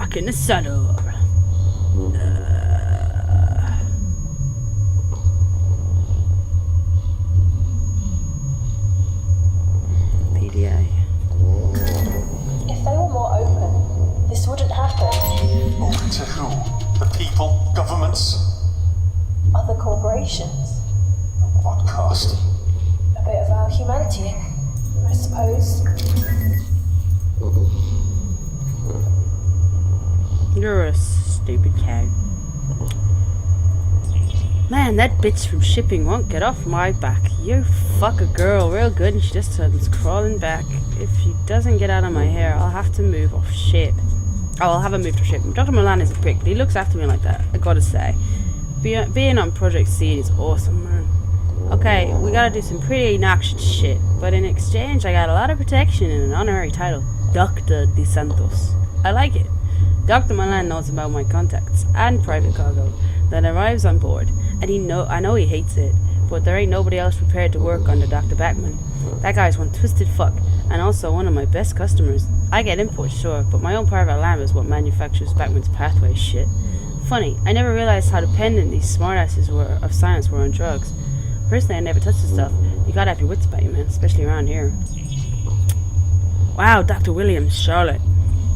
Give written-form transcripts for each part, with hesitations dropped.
back in the saddle. PDA. If they were more open, this wouldn't happen. Open to who? The people? Governments? Other corporations. What cost? A bit of our humanity, I suppose. You're a stupid cow. Man, that bitch from shipping won't get off my back. You fuck a girl real good and she just comes crawling back. If she doesn't get out of my hair, I'll have to move off ship. Oh, I'll have her moved to ship. Dr. Milan is a prick, but he looks after me like that, I gotta say. Being on Project Seed is awesome, man. Okay, we gotta do some pretty noxious shit, but in exchange I got a lot of protection and an honorary title. Dr. De Santos. I like it. Dr. Milan knows about my contacts and private cargo that arrives on board, and I know he hates it, but there ain't nobody else prepared to work under Dr. Backman. That guy's one twisted fuck, and also one of my best customers. I get imports, sure, but my own private lab is what manufactures Backman's pathway shit. Funny, I never realized how dependent these smartasses of science were on drugs. Personally, I never touched the stuff. You gotta have your wits about you, man, especially around here. Wow, Dr. Williams, Charlotte.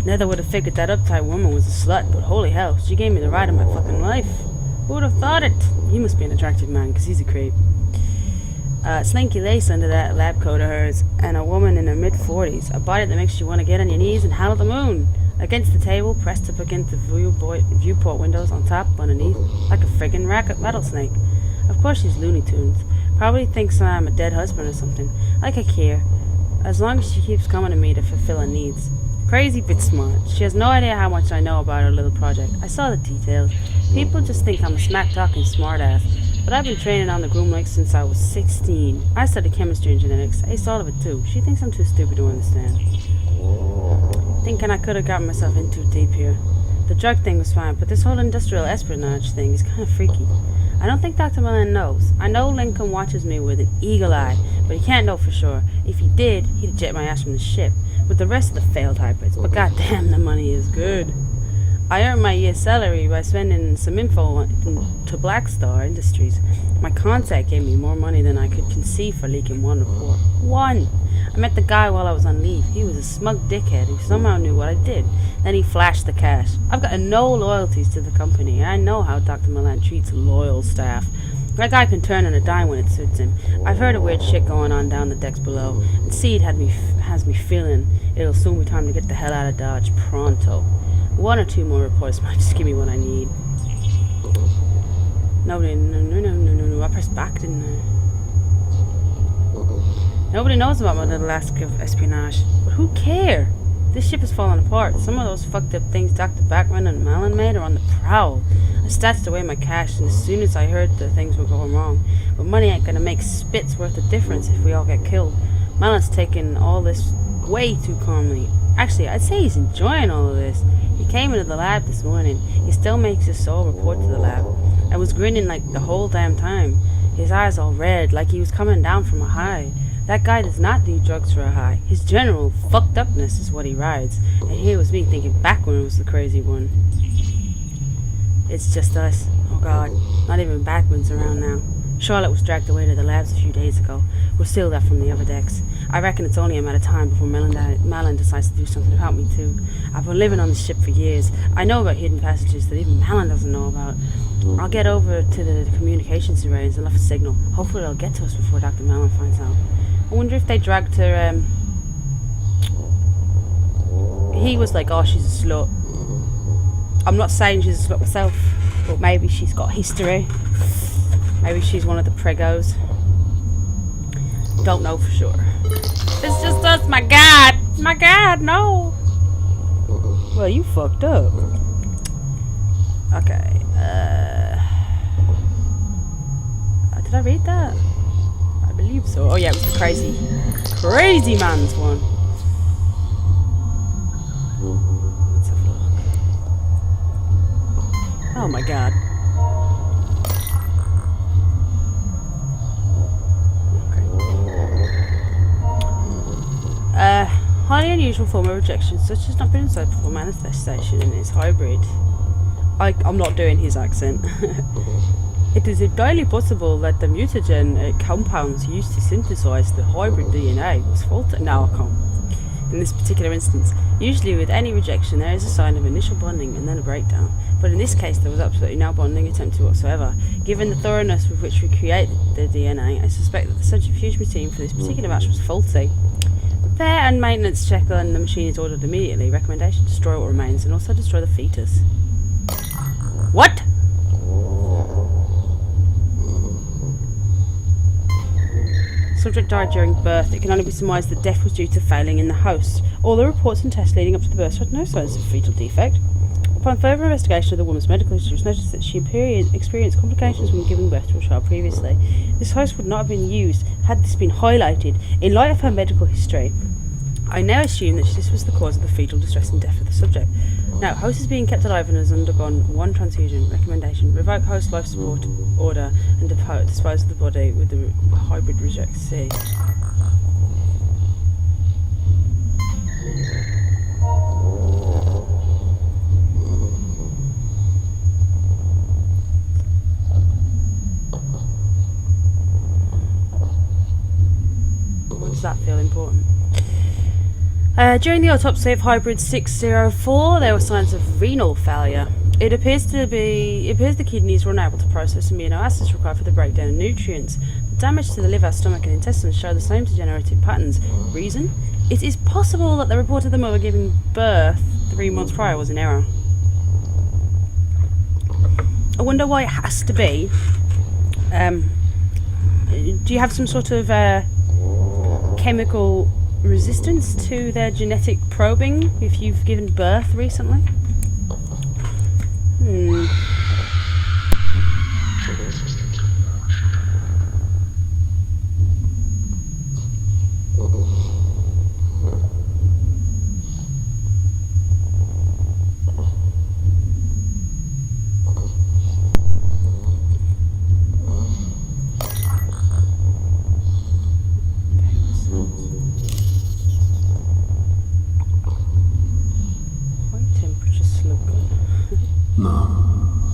Never would have figured that uptight woman was a slut, but holy hell, she gave me the ride of my fucking life. Who would have thought it? He must be an attractive man, because he's a creep. Slinky lace under that lab coat of hers, and a woman in her mid-40s. A body that makes you want to get on your knees and howl at the moon. Against the table, pressed up against the viewport windows, on top, underneath, like a friggin' rattlesnake. Of course she's Looney Tunes. Probably thinks I'm a dead husband or something. Like I care. As long as she keeps coming to me to fulfill her needs. Crazy but smart. She has no idea how much I know about her little project. I saw the details. People just think I'm a smack-talking smartass. But I've been training on the Groom Lake since I was 16. I studied chemistry and genetics. Ace all of it too. She thinks I'm too stupid to understand. Thinking I could have gotten myself in too deep here. The drug thing was fine, but this whole industrial espionage thing is kind of freaky. I don't think Dr. Milan knows. I know Lincoln watches me with an eagle eye, but he can't know for sure. If he did, he'd jet my ass from the ship, with the rest of the failed hybrids, but goddamn, the money is good. I earned my year's salary by spending some info to Black Star Industries. My contact gave me more money than I could conceive for leaking one report. One! I met the guy while I was on leave. He was a smug dickhead who somehow knew what I did. Then he flashed the cash. I've got no loyalties to the company, and I know how Dr. Milan treats loyal staff. That guy can turn on a dime when it suits him. I've heard of weird shit going on down the decks below, and Seed has me feeling it'll soon be time to get the hell out of Dodge pronto. One or two more reports might just give me what I need. No, I pressed back, didn't I? Nobody knows about my little ask of espionage, but who cares? This ship is falling apart. Some of those fucked up things Dr. Backman and Malin made are on the prowl. I stashed away my cash, and as soon as I heard that things were going wrong, but money ain't gonna make spits worth of difference if we all get killed. Malin's taking all this way too calmly. Actually, I'd say he's enjoying all of this. He came into the lab this morning. He still makes his sole report to the lab. I was grinning like the whole damn time. His eyes all red, like he was coming down from a high. That guy does not do drugs for a high. His general fucked upness is what he rides. And here was me thinking Backman was the crazy one. It's just us. Oh god, not even Backman's around now. Charlotte was dragged away to the labs a few days ago. We're still there from the other decks. I reckon it's only a matter of time before Malin decides to do something to help me too. I've been living on this ship for years. I know about hidden passages that even Malin doesn't know about. I'll get over to the communications arrays and left a signal. Hopefully it'll get to us before Dr. Malin finds out. I wonder if they dragged her, He was like, oh, she's a slut. I'm not saying she's a slut myself, but maybe she's got history. Maybe she's one of the pregos. Don't know for sure. It's just us, my god! My god, no! Well, you fucked up. Okay, did I read that? I believe so. Oh yeah, it was the crazy man's one. Let's have a look. Oh my god. Holly and unusual form of rejection, such as not being inside before manifestation in its hybrid. I'm not doing his accent. It is entirely possible that the mutagen compounds used to synthesize the hybrid DNA was faulty. No, I can't. In this particular instance, usually with any rejection there is a sign of initial bonding and then a breakdown, but in this case there was absolutely no bonding attempted whatsoever. Given the thoroughness with which we created the DNA, I suspect that the centrifuge machine for this particular batch was faulty. Repair and maintenance check on the machine is ordered immediately. Recommendation: destroy what remains and also destroy the fetus. What? Subject died during birth. It can only be surmised that death was due to failing in the host. All the reports and tests leading up to the birth showed no signs of fetal defect. Upon further investigation of the woman's medical history, it was noticed that she experienced complications when giving birth to a child previously. This host would not have been used had this been highlighted. In light of her medical history, I now assume that this was the cause of the fetal distress and death of the subject. Now, host is being kept alive and has undergone 1 transfusion. Recommendation: revoke host life support order and dispose of the body with the hybrid reject C. Why does that feel important? During the autopsy of hybrid 604, there were signs of renal failure. It appears the kidneys were unable to process amino acids required for the breakdown of nutrients. The damage to the liver, stomach, and intestines show the same degenerative patterns. Reason? It is possible that the report of the mother giving birth 3 months prior was in error. I wonder why it has to be. Do you have some sort of chemical resistance to their genetic probing if you've given birth recently?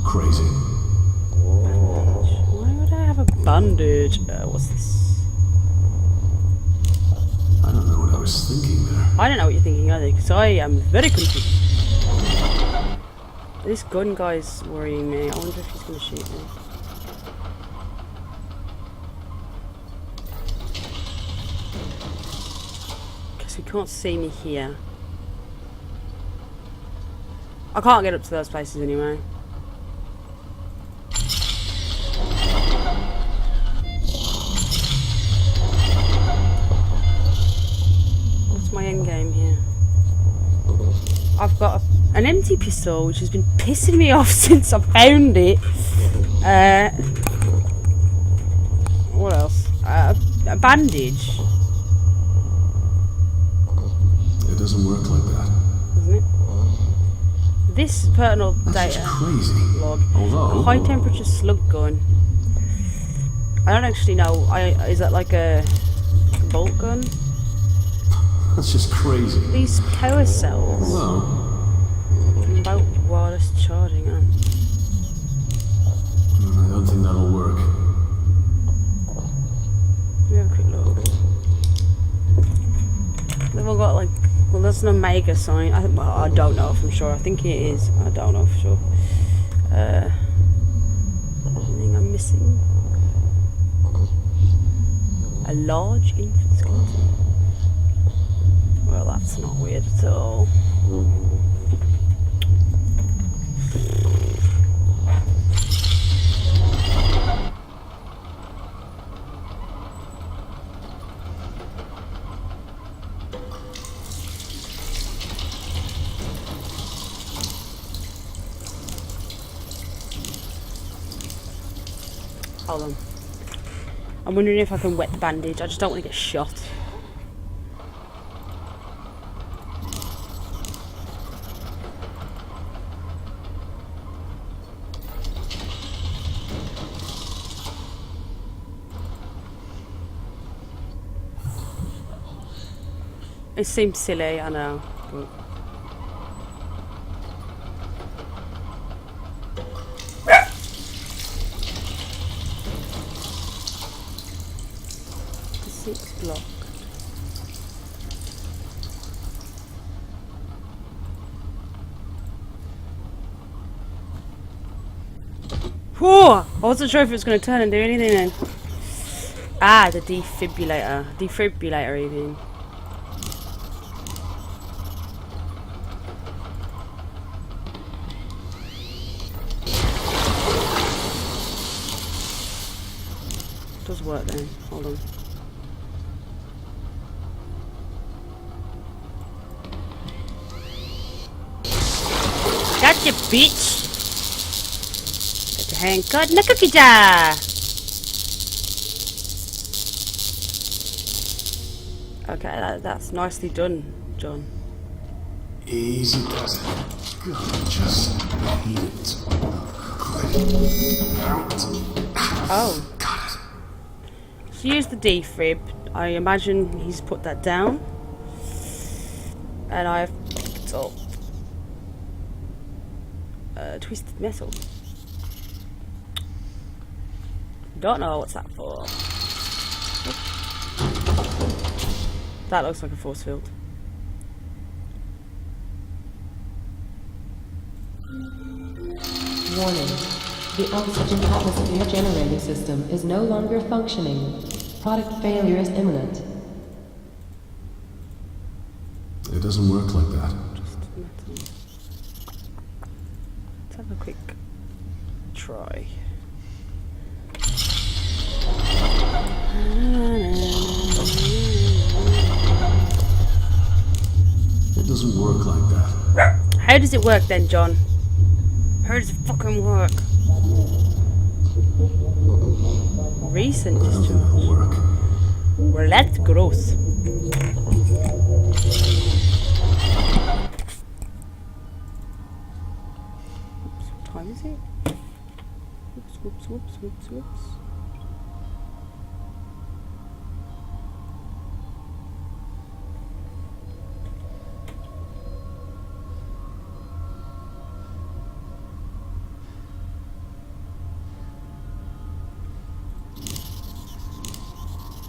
Crazy. Bandage. Why would I have a bandage? What's this? I don't know what I was thinking there. I don't know what you're thinking either, because I am very confused. This gun guy's worrying me. I wonder if he's going to shoot me. Because he can't see me here. I can't get up to those places anyway. What's my end game here? I've got an empty pistol, which has been pissing me off since I found it. What else? A bandage. It doesn't work like that. Doesn't it? This personal That's data crazy. log. Although, High temperature slug gun. I don't actually know. Is that like a bolt gun? that's just crazy. These power cells. Well, About wireless charging, huh? I don't think that'll work. Let me have a quick look. They've all got like, well, that's an Omega sign. I don't know if I'm sure. I think it is. I don't know for sure. Anything I'm missing? A large infant skeleton. Well, that's not weird at all. Hold on. I'm wondering if I can wet the bandage. I just don't want to get shot. It seems silly, I know. But the 6th block. Whoa! I wasn't sure if it was going to turn and do anything then. Ah, the defibrillator. Defibrillator, even. Does work then. Hold on. Gotcha, bitch! Get your hand cut in the cookie jar! Okay, that's nicely done, John. Easy does it. God, just hate it. Out. Oh. Got it. So use the defib. I imagine he's put that down. And I've picked up twisted metal. Don't know what's that for. That looks like a force field. Warning. The oxygen atmosphere generating system is no longer functioning. Product failure is imminent. It doesn't work like that. Just metal. Let's have a quick try. It doesn't work like that. How does it work then, John? How does it fucking work? Recent I don't think discharge. it'll work. Well, that's gross. What time is it? Whoops, whoops, whoops, whoops, whoops.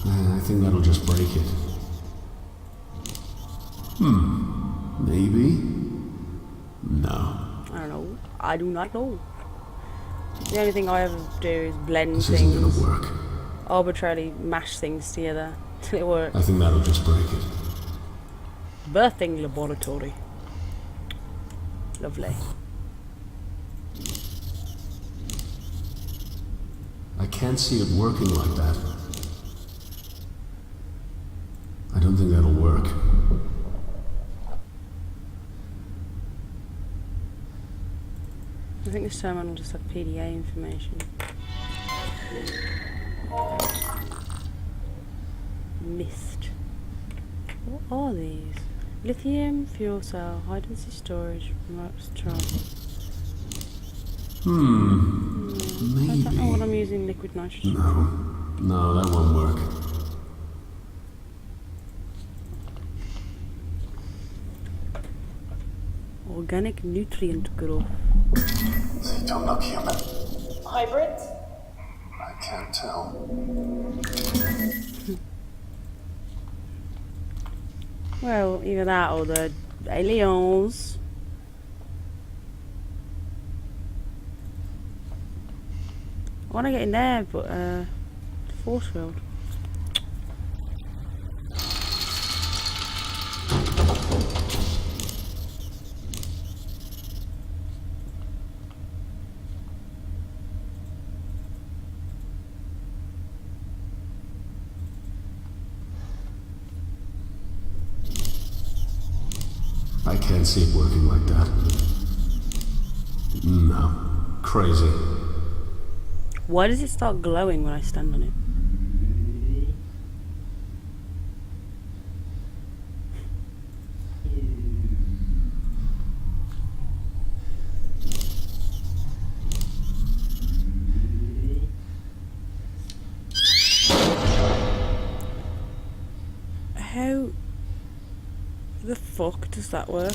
I think that'll just break it. Maybe? No. I don't know. I do not know. The only thing I ever do is blend This isn't things, gonna work. arbitrarily mash things together till it works. I think that'll just break it. Birthing laboratory. Lovely. I can't see it working like that. I don't think that'll work. I think this terminal will just have PDA information. Mist. What are these? Lithium, fuel cell, high density storage, remote control. I don't know what I'm using liquid nitrogen. No, that won't work. Organic nutrient growth. They don't look human. Hybrids? I can't tell. Well, either that or the aliens. I want to get in there, but force field. I can't see it working like that. No. Crazy. Why does it start glowing when I stand on it? How The fuck does that work?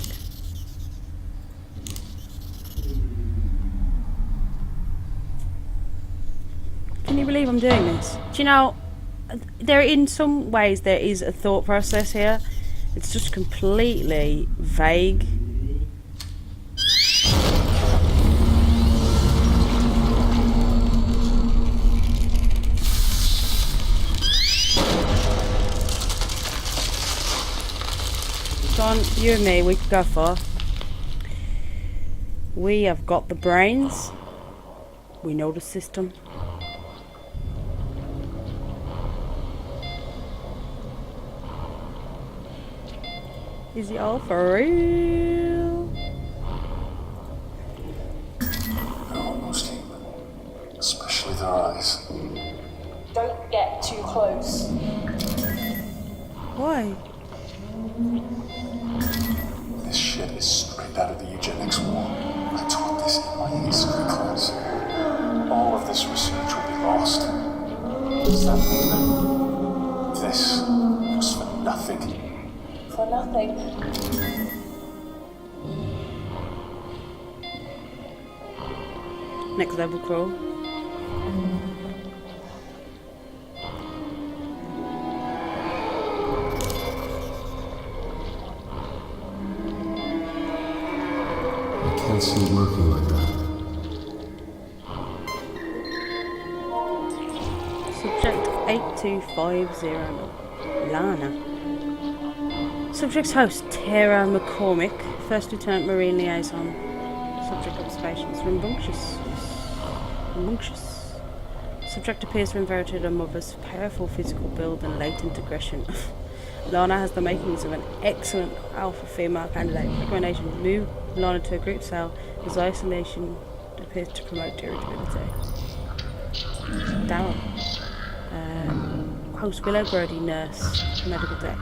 Can you believe I'm doing this? Do you know, in some ways there is a thought process here. It's just completely vague. John, you and me, we could go far. We have got the brains. We know the system. Is it all for real? They're almost human. Especially their eyes. Don't get too close. Why? This shit is straight out of the eugenics war. I taught this in my history class. All of this research will be lost. Does that mean that this was for nothing? For nothing. Next level crawl. Can't see it working like that. Subject 8250. Lana. Subject's host, Tara McCormick, First Lieutenant Marine Liaison. Subject observations, rambunctious. Subject appears to have inherited her mother's powerful physical build and latent aggression. Lana has the makings of an excellent alpha female candidate. Recommendation: move Lana to a group cell, as isolation appears to promote irritability. Darryl. Host Willow Brody, nurse, medical deck.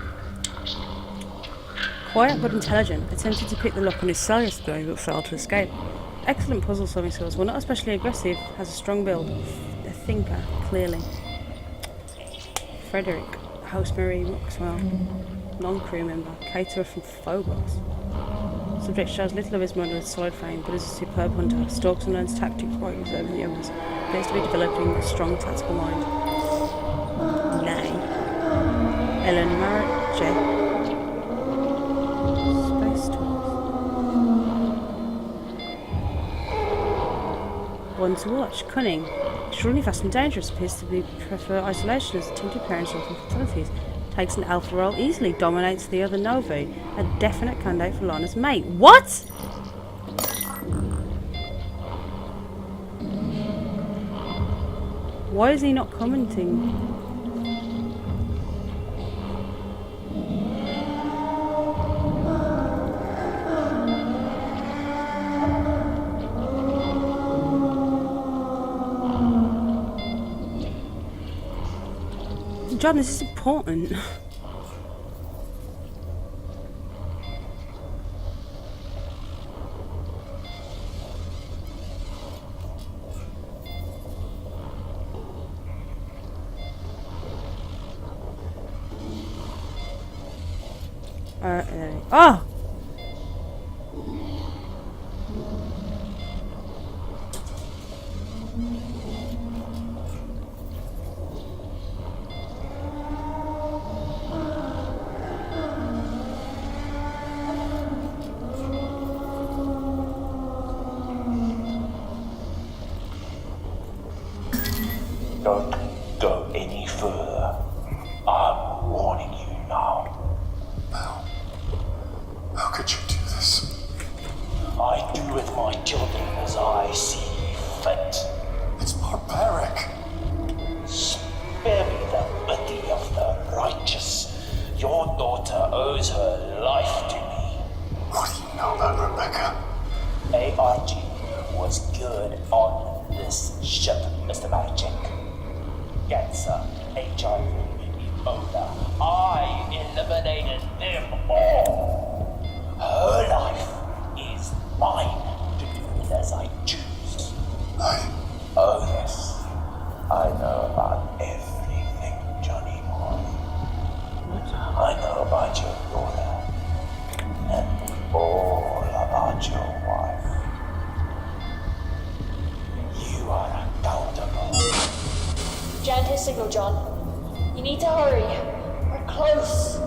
Quiet but intelligent, attempted to pick the lock on his cell yesterday but failed to escape. Excellent puzzle solving skills, while not especially aggressive, has a strong build. A thinker, clearly. Frederick, host Marie Maxwell, non-crew member, caterer from Phobos. Subject shows little of his mind with a solid frame, but is a superb hunter, stalks and learns tactics while observing the others. Appears to be developing a strong tactical mind. Nay. Ellen Marriott. One to watch. Cunning. Extremely fast and dangerous. Appears to be prefer isolation as attempted parents of fatalities. Takes an alpha role easily. Dominates the other Novi. A definite candidate for Lana's mate. What?! Why is he not commenting? John, this is important. Oh! Don't go any further. I'm warning you now. How could you do this? I do with my children as I see fit. It's barbaric. Spare me the pity of the righteous. Your daughter owes her life to me. What do you know about Rebecca? ARG was good on this ship, Mr. Magic. Cancer, HIV, Ebola. I eliminated them all. Her life is mine to do as I choose. Oh yes, I know about everything, Johnny boy. I know about your daughter. signal, John. You need to hurry. We're close.